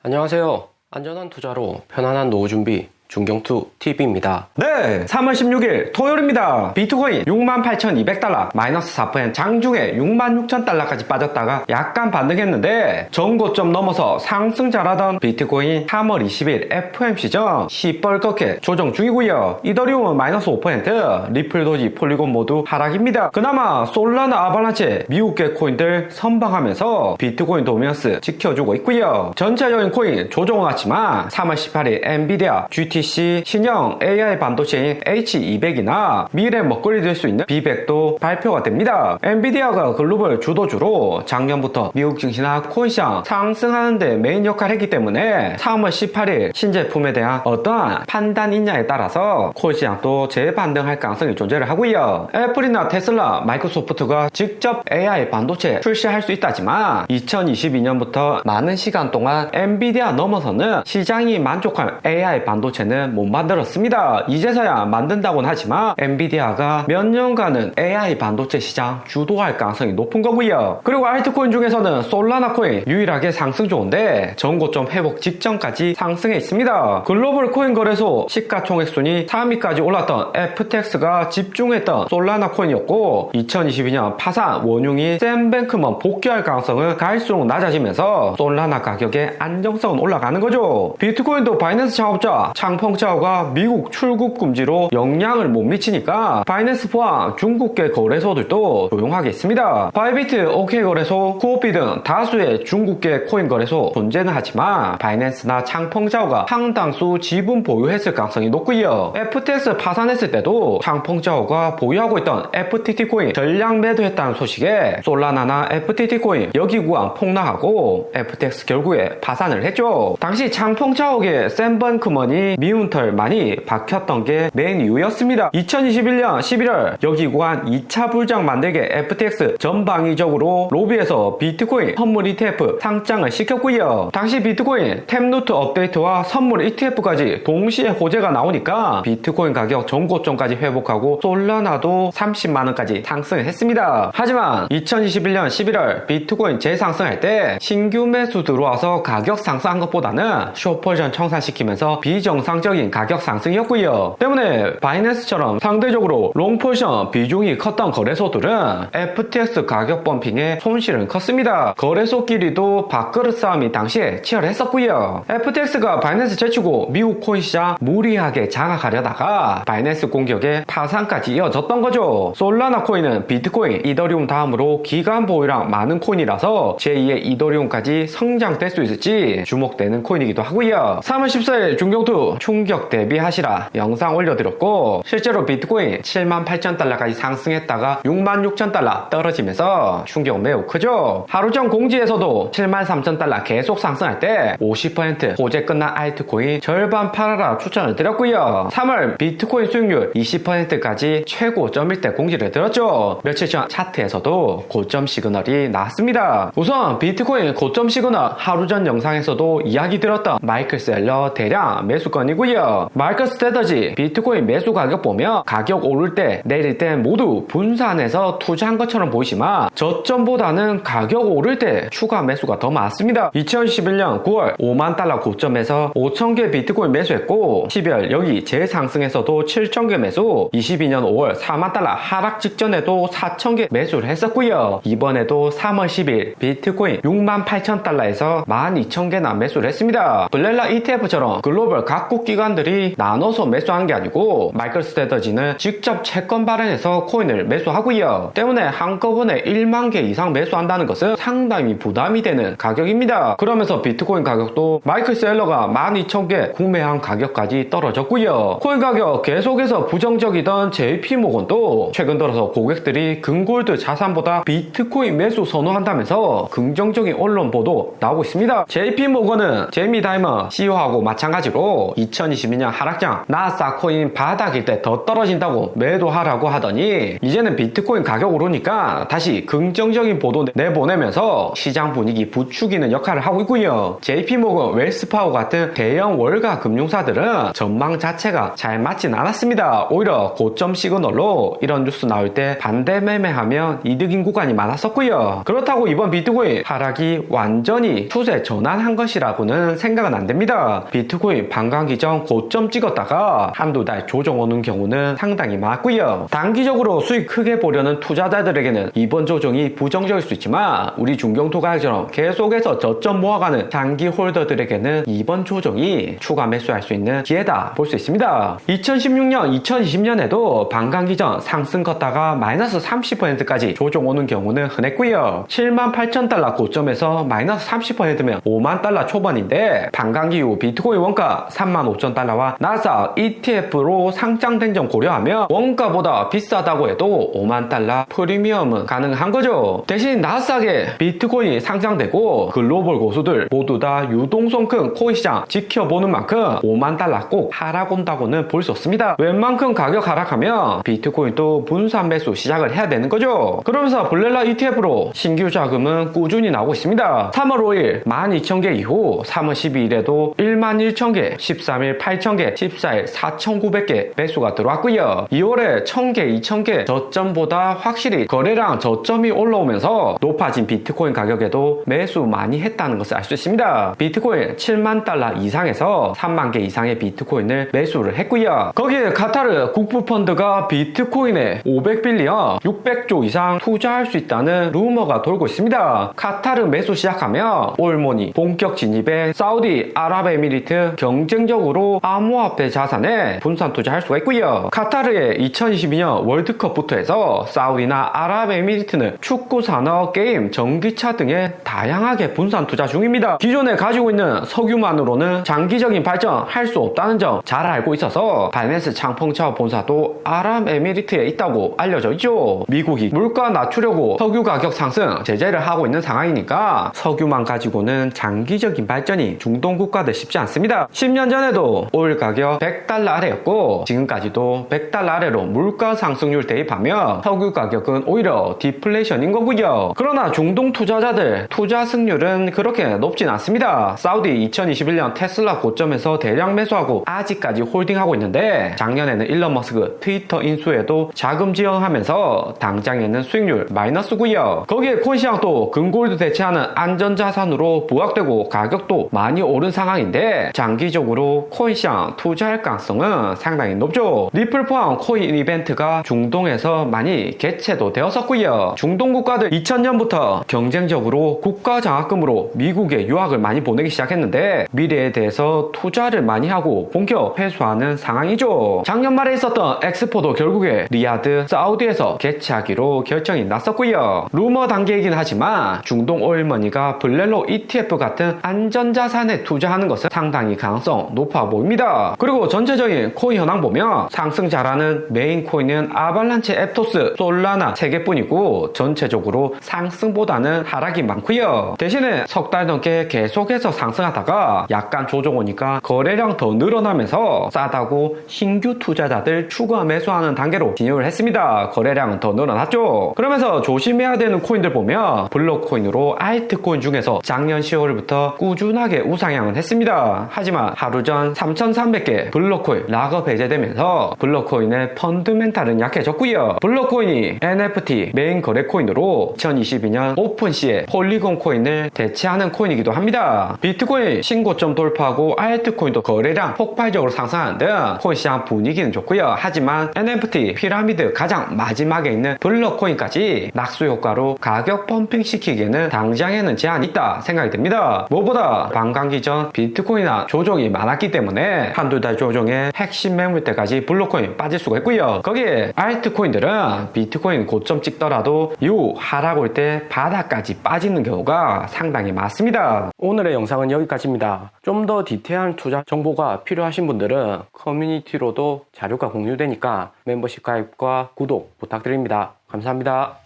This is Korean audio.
안녕하세요. 안전한 투자로 편안한 노후 준비 중경투TV입니다. 네, 3월 16일 토요일입니다. 비트코인 68,200달러 마이너스 4% 장중에 66,000달러까지 빠졌다가 약간 반등했는데 전고점 넘어서 상승 잘하던 비트코인 3월 20일 FOMC 전 시뻘겋게 조정 중이고요. 이더리움은 마이너스 5%, 리플, 도지, 폴리곤 모두 하락입니다. 그나마 솔라나, 아발란체 미국계 코인들 선방하면서 비트코인 도미넌스 지켜주고 있고요. 전체적인 코인 조정은 왔지만 3월 18일 엔비디아, GTC 신형 AI 반도체인 H200이나 미래 먹거리 될 수 있는 B100도 발표가 됩니다. 엔비디아가 글로벌 주도주로 작년부터 미국 증시나 코인시장 상승하는데 메인 역할을 했기 때문에 3월 18일 신제품에 대한 어떠한 판단이 있냐에 따라서 코인시장도 재반등할 가능성이 존재를 하고요. 애플이나 테슬라, 마이크로소프트가 직접 AI 반도체 출시할 수 있다지만 2022년부터 많은 시간 동안 엔비디아 넘어서는 시장이 만족할 AI 반도체는 못 만들었습니다. 이제서야 만든다고는 하지만 엔비디아가 몇 년간은 AI 반도체 시장 주도할 가능성이 높은 거고요. 그리고 알트코인 중에서는 솔라나 코인 유일하게 상승 좋은데 전고점 회복 직전까지 상승해 있습니다. 글로벌 코인 거래소 시가총액 순위 3위까지 올랐던 FTX가 집중했던 솔라나 코인이었고 2022년 파산 원흉이 샘뱅크먼 복귀할 가능성은 갈수록 낮아지면서 솔라나 가격의 안정성은 올라가는 거죠. 비트코인도 바이낸스 창업자 창펑차오가 미국 출국 금지로 영향을 못 미치니까 바이낸스 포함 중국계 거래소들도 조용하게 있습니다. 바이비트, OK 거래소, 쿠오피 등 다수의 중국계 코인 거래소 존재는 하지만 바이낸스나 창펑차오가 상당수 지분 보유했을 가능성이 높고요. FTX 파산했을 때도 창펑차오가 보유하고 있던 FTT 코인 전량 매도했다는 소식에 솔라나나 FTT 코인 여기 구간 폭락하고 FTX 결국에 파산을 했죠. 당시 창펑차오의 샘뱅크먼이 미운 털 많이 박혔던 게 메인 이유였습니다. 2021년 11월 여기 구간 2차 불장 만들게 FTX 전방위적으로 로비에서 비트코인 선물 ETF 상장을 시켰고요. 당시 비트코인 탭노트 업데이트와 선물 ETF까지 동시에 호재가 나오니까 비트코인 가격 전고점까지 회복하고 솔라나도 30만원까지 상승을 했습니다. 하지만 2021년 11월 비트코인 재상승할 때 신규 매수 들어와서 가격 상승한 것보다는 숏포지션 청산시키면서 비정상적인 가격 상승이었고요. 때문에 바이낸스처럼 상대적으로 롱포지션 비중이 컸던 거래소들은 FTX 가격 범핑에 손실은 컸습니다. 거래소끼리도 밥그릇 싸움이 당시에 치열했었고요. FTX가 바이낸스 제치고 미국 코인 시장 무리하게 장악하려다가 바이낸스 공격에 파산까지 이어졌던 거죠. 솔라나 코인은 비트코인, 이더리움 다음으로 기간 보유량 많은 코인이라서 제2의 이더리움까지 성장될 수 있을지 주목되는 코인이기도 하고요. 3월 14일 중경투 충격 대비하시라 영상 올려드렸고 실제로 비트코인 78,000달러까지 상승했다가 66,000달러 떨어지면서 충격 매우 크죠. 하루 전 공지에서도 73,000달러 계속 상승할 때 50% 호재 끝난 알트코인 절반 팔아라 추천을 드렸고요. 3월 비트코인 수익률 20%까지 최고점일 때 공지를 드렸죠. 며칠 전 차트에서도 고점 시그널이 나왔습니다. 우선 비트코인 고점 시그널 하루 전 영상에서도 이야기 드렸던 마이클 셀러 대량 매수건이고요. 마이클 스트래터지 비트코인 매수 가격 보면 가격 오를 때 내릴 때 모두 분산해서 투자한 것처럼 보이지만 저점보다는 가격 오를 때 추가 매수가 더 많습니다. 2011년 9월 5만 달러 고점에서 5,000개 비트코인 매수했고 12월 여기 재상승에서도 7,000개 매수, 22년 5월 4만 달러 하락 직전에도 4,000개 매수를 했었고요. 이번에도 3월 10일 비트코인 68,000달러에서 12,000개나 매수를 했습니다. 블렐라 ETF처럼 글로벌 각국 기관들이 나눠서 매수하는 게 아니고 마이클 스트래터지는 직접 채권 발행해서 코인을 매수하고요. 때문에 한꺼번에 1만 개 이상 매수한다는 것은 상당히 부담이 되는 가격입니다. 그러면서 비트코인 가격도 마이클 셀러가 12,000개 구매한 가격까지 떨어졌고요. 코인 가격 계속해서 부정적이던 JP모건도 최근 들어서 고객들이 금골드 자산보다 비트코인 매수 선호한다면서 긍정적인 언론 보도 나오고 있습니다. JP모건은 제이미 다이먼 CEO하고 마찬가지로 2022년 하락장 나스닥 코인 바닥일 때 더 떨어진다고 매도하라고 하더니 이제는 비트코인 가격 오르니까 다시 긍정적인 보도 내보내면서 시장 분위기 부추기는 역할을 하고 있고요. JP모건, 웰스파고 같은 대형 월가 금융사들은 전망 자체가 잘 맞진 않았습니다. 오히려 고점 시그널로 이런 뉴스 나올 때 반대 매매하면 이득인 구간이 많았었고요. 그렇다고 이번 비트코인 하락이 완전히 추세 전환한 것이라고는 생각은 안 됩니다. 비트코인 반감기 전 고점 찍었다가 한두 달 조정 오는 경우는 상당히 많고요. 단기적으로 수익 크게 보려는 투자자들에게는 이번 조정이 부정적일 수 있지만 우리 중경투자처럼 계속해서 저점 모아가는 장기 홀더들에게는 이번 조정이 추가 매수할 수 있는 기회다 볼 수 있습니다. 2016년, 2020년에도 반감기 전 상승 컸다가 마이너스 30%까지 조정 오는 경우는 흔했고요. 78,000달러 고점에서 마이너스 30%면 5만 달러 초반인데 반감기 이후 비트코인 원가 35,000달러와 나스닥 ETF로 상장된 점 고려하면 원가보다 비싸다고 해도 5만 달러 프리미엄은 가능한 거죠. 대신 나스닥에 비트코인이 상장되고 글로벌 고수들 모두 다 유동성 큰 코인 시장 지켜보는 만큼 5만 달러 꼭 하락 온다고는 볼 수 없습니다. 웬만큼 가격 하락하면 비트코인도 분산 매수 시작을 해야 되는 거죠. 그러면서 블렐라 ETF로 신규 자금은 꾸준히 나오고 있습니다. 3월 5일 12,000개 이후 3월 12일에도 11,000개, 13일 8,000개, 14일 4,900개 매수가 들어왔고요. 2월에 1,000개, 2,000개 저점보다 확실히 거래량 저점이 올라오면서 높아진 비트코인 가격에도 매수 많이 했다는 것을 알 수 있습니다. 비트코인 7만 달러 이상에서 3만 개 이상의 비트코인을 매수를 했고요. 거기에 카타르 국부펀드가 비트코인에 500빌리언, 600조 이상 투자할 수 있다는 루머가 돌고 있습니다. 카타르 매수 시작하면 올모니 본격 진입에 사우디 아랍에미리트 경쟁적으로 암호화폐 자산에 분산 투자할 수가 있고요. 카타르의 2022년 월드컵부터 해서 사우디나 아랍에미리트는 축구 산업, 게임, 전기차 등에 다양하게 분산 투자 중입니다. 기존에 가지고 있는 석유만으로는 장기적인 발전할 수 없다는 점 잘 알고 있어서 바이낸스 창펑차업 본사도 아랍에미리트에 있다고 알려져 있죠. 미국이 물가 낮추려고 석유 가격 상승 제재를 하고 있는 상황이니까 석유만 가지고는 장기적인 발전이 중동 국가들 쉽지 않습니다. 10년 전에도 오일 가격 100달러 아래였고 지금까지도 100달러 아래로 물가 상승률 대입하면 석유 가격은 오히려 디플레이션인 거고요. 그러나 중동 투자자들 투자 승률은 그렇게 높진 않습니다. 사우디 2021년 테슬라 고점에서 대량 매수하고 아직까지 홀딩하고 있는데 작년에는 일론 머스크 트위터 인수에도 자금 지원하면서 당장에는 수익률 마이너스고요. 거기에 코인 시장도 금골드 대체하는 안전자산으로 부각되고 가격도 많이 오른 상황인데 장기적으로 코인 시장 투자할 가능성은 상당히 높죠. 리플 포함 코인 이벤트가 중동에서 많이 개최도 되었었고요. 중동 국가들 2000년부터 경쟁적으로 국가 장학금으로 미국에 유학을 많이 보내기 시작했는데 미래에 대해서 투자를 많이 하고 본격 회수하는 상황이죠. 작년 말에 있었던 엑스포도 결국에 리야드, 사우디에서 개최하기로 결정이 났었고요. 루머 단계이긴 하지만 중동 오일머니가 블렐로 ETF 같은 안전자산에 투자하는 것은 상당히 가능성 높아 보입니다. 그리고 전체적인 코인 현황 보면 상승 잘하는 메인 코인은 아발란체, 앱토스, 솔라나 3개뿐이고 전체적으로 상승보다는 하락이 많고요. 대신에 석 달 넘게 계속해서 상승하다가 약간 조정 오니까 거래량 더 늘어나면서 싸다고 신규 투자자들 추가 매수하는 단계로 진입을 했습니다. 거래량은 더 늘어났죠. 그러면서 조심해야 되는 코인들 보면 블록코인으로 알트코인 중에서 작년 10월부터 꾸준하게 우상향을 했습니다. 하지만 하루 전 3,300개 블록코인 락업 해제되면서 블록코인의 펀드멘탈은 약해졌고요. 블록코인이 NFT 메인 거래 코인으로 2022년 오픈시에 폴리곤 코인을 대체하는 코인이기도 합니다. 비트코인 신고점 돌파하고 알트코인도 거래량 폭발적으로 상승하는 등 코인 시장 분위기는 좋고요. 하지만 NFT 피라미드 가장 마지막에 있는 블록코인까지 낙수 효과로 가격 펌핑 시키기에는 당장에는 제한이 있다 생각이 듭니다. 무엇보다 반감기 전 비트코인이나 조정이 많았기 때문에 한두 달 조정에 핵심 매물대까지 블록코인 빠질 수가 있고요. 거기에 알트코인들은 비트코인 고점 찍더라도 이후 하락 올 때 바닥까지 빠지는 경우가 상당히 많습니다. 오늘의 영상은 여기까지입니다. 좀 더 디테일한 투자 정보가 필요하신 분들은 커뮤니티로도 자료가 공유되니까 멤버십 가입과 구독 부탁드립니다. 감사합니다.